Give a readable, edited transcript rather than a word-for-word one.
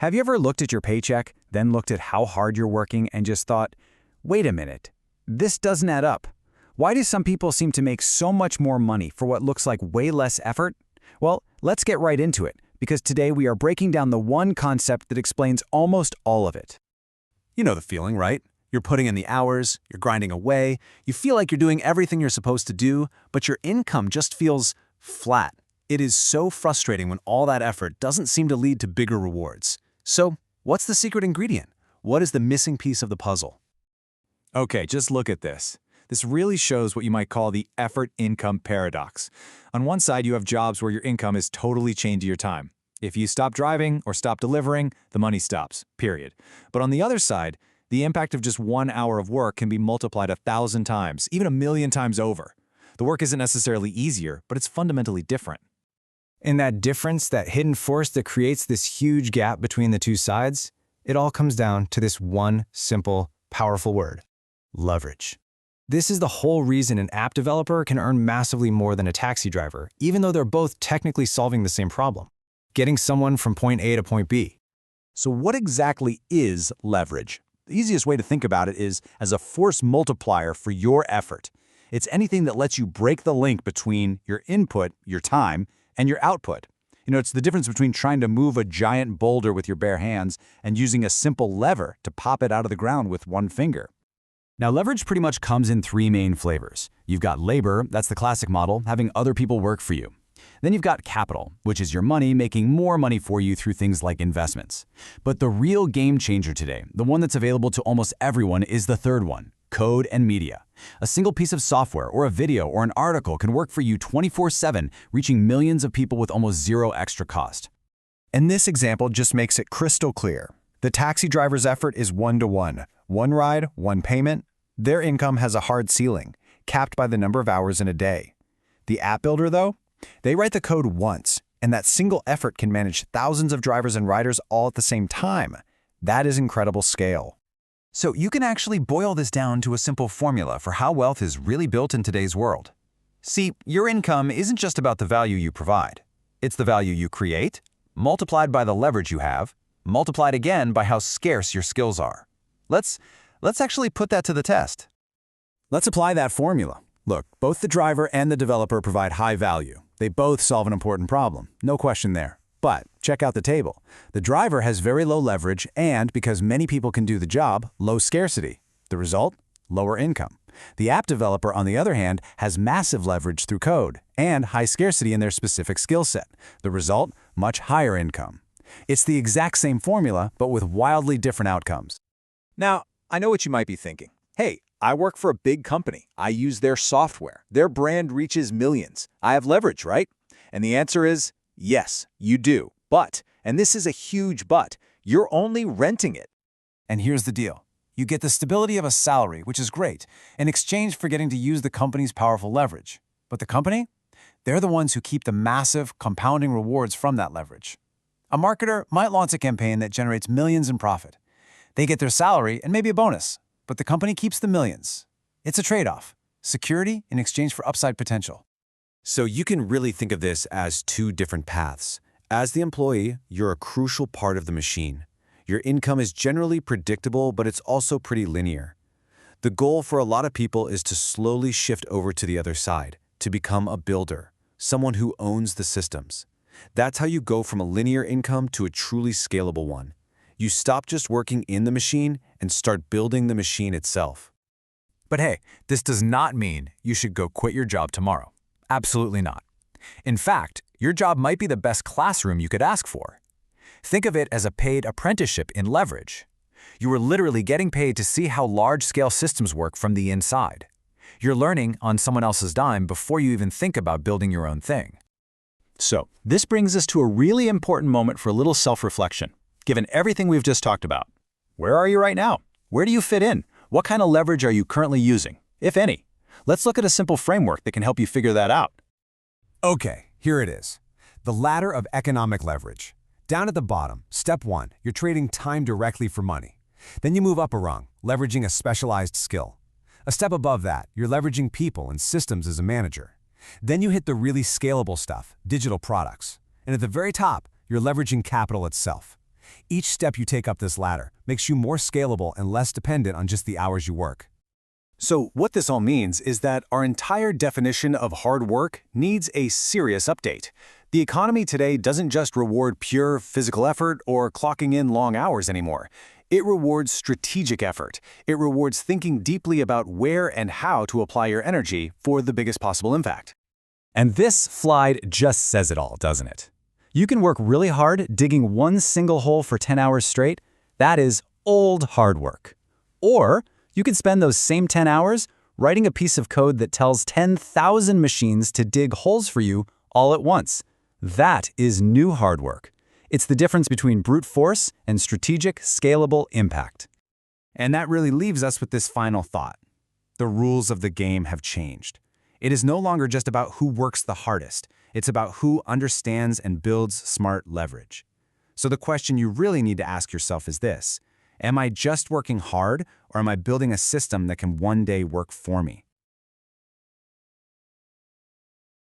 Have you ever looked at your paycheck, then looked at how hard you're working and just thought, wait a minute, this doesn't add up? Why do some people seem to make so much more money for what looks like way less effort? Well, let's get right into it, because today we are breaking down the one concept that explains almost all of it. You know the feeling, right? You're putting in the hours, you're grinding away, you feel like you're doing everything you're supposed to do, but your income just feels flat. It is so frustrating when all that effort doesn't seem to lead to bigger rewards. So, what's the secret ingredient? What is the missing piece of the puzzle? Okay, just look at this. This really shows what you might call the effort-income paradox. On one side, you have jobs where your income is totally chained to your time. If you stop driving or stop delivering, the money stops, period. But on the other side, the impact of just 1 hour of work can be multiplied 1,000 times, even 1,000,000 times over. The work isn't necessarily easier, but it's fundamentally different. And that difference, that hidden force that creates this huge gap between the two sides, it all comes down to this one simple, powerful word: leverage. This is the whole reason an app developer can earn massively more than a taxi driver, even though they're both technically solving the same problem: getting someone from point A to point B. So what exactly is leverage? The easiest way to think about it is as a force multiplier for your effort. It's anything that lets you break the link between your input, your time, and your output. It's the difference between trying to move a giant boulder with your bare hands and using a simple lever to pop it out of the ground with one finger. Now, leverage pretty much comes in three main flavors. You've got labor, that's the classic model, having other people work for you. Then you've got capital, which is your money making more money for you through things like investments. But the real game changer today, the one that's available to almost everyone, is the third one: code and media. A single piece of software or a video or an article can work for you 24/7, reaching millions of people with almost zero extra cost. And this example just makes it crystal clear. The taxi driver's effort is one-to-one. One ride, one payment. Their income has a hard ceiling, capped by the number of hours in a day. The app builder, though, they write the code once, and that single effort can manage thousands of drivers and riders all at the same time. That is incredible scale. So you can actually boil this down to a simple formula for how wealth is really built in today's world. See, your income isn't just about the value you provide. It's the value you create, multiplied by the leverage you have, multiplied again by how scarce your skills are. Let's actually put that to the test. Let's apply that formula. Look, both the driver and the developer provide high value. They both solve an important problem, no question there. But check out the table. The driver has very low leverage and, because many people can do the job, low scarcity. The result? Lower income. The app developer, on the other hand, has massive leverage through code and high scarcity in their specific skill set. The result? Much higher income. It's the exact same formula, but with wildly different outcomes. Now, I know what you might be thinking. Hey, I work for a big company. I use their software. Their brand reaches millions. I have leverage, right? And the answer is yes, you do. But, and this is a huge but, you're only renting it. And here's the deal. You get the stability of a salary, which is great, in exchange for getting to use the company's powerful leverage. But the company? They're the ones who keep the massive, compounding rewards from that leverage. A marketer might launch a campaign that generates millions in profit. They get their salary and maybe a bonus, but the company keeps the millions. It's a trade-off: security in exchange for upside potential. So you can really think of this as two different paths. As the employee, you're a crucial part of the machine. Your income is generally predictable, but it's also pretty linear. The goal for a lot of people is to slowly shift over to the other side, to become a builder, someone who owns the systems. That's how you go from a linear income to a truly scalable one. You stop just working in the machine and start building the machine itself. But hey, this does not mean you should go quit your job tomorrow. Absolutely not. In fact, your job might be the best classroom you could ask for. Think of it as a paid apprenticeship in leverage. You are literally getting paid to see how large-scale systems work from the inside. You're learning on someone else's dime before you even think about building your own thing. So, this brings us to a really important moment for a little self-reflection, given everything we've just talked about. Where are you right now? Where do you fit in? What kind of leverage are you currently using, if any? Let's look at a simple framework that can help you figure that out. Okay, here it is. The ladder of economic leverage. Down at the bottom, step 1, you're trading time directly for money. Then you move up a rung, leveraging a specialized skill. A step above that, you're leveraging people and systems as a manager. Then you hit the really scalable stuff, digital products. And at the very top, you're leveraging capital itself. Each step you take up this ladder makes you more scalable and less dependent on just the hours you work. So what this all means is that our entire definition of hard work needs a serious update. The economy today doesn't just reward pure physical effort or clocking in long hours anymore. It rewards strategic effort. It rewards thinking deeply about where and how to apply your energy for the biggest possible impact. And this slide just says it all, doesn't it? You can work really hard digging one single hole for 10 hours straight. That is old hard work. Or you could spend those same 10 hours writing a piece of code that tells 10,000 machines to dig holes for you all at once. That is new hard work. It's the difference between brute force and strategic, scalable impact. And that really leaves us with this final thought. The rules of the game have changed. It is no longer just about who works the hardest. It's about who understands and builds smart leverage. So the question you really need to ask yourself is this: am I just working hard, or am I building a system that can one day work for me?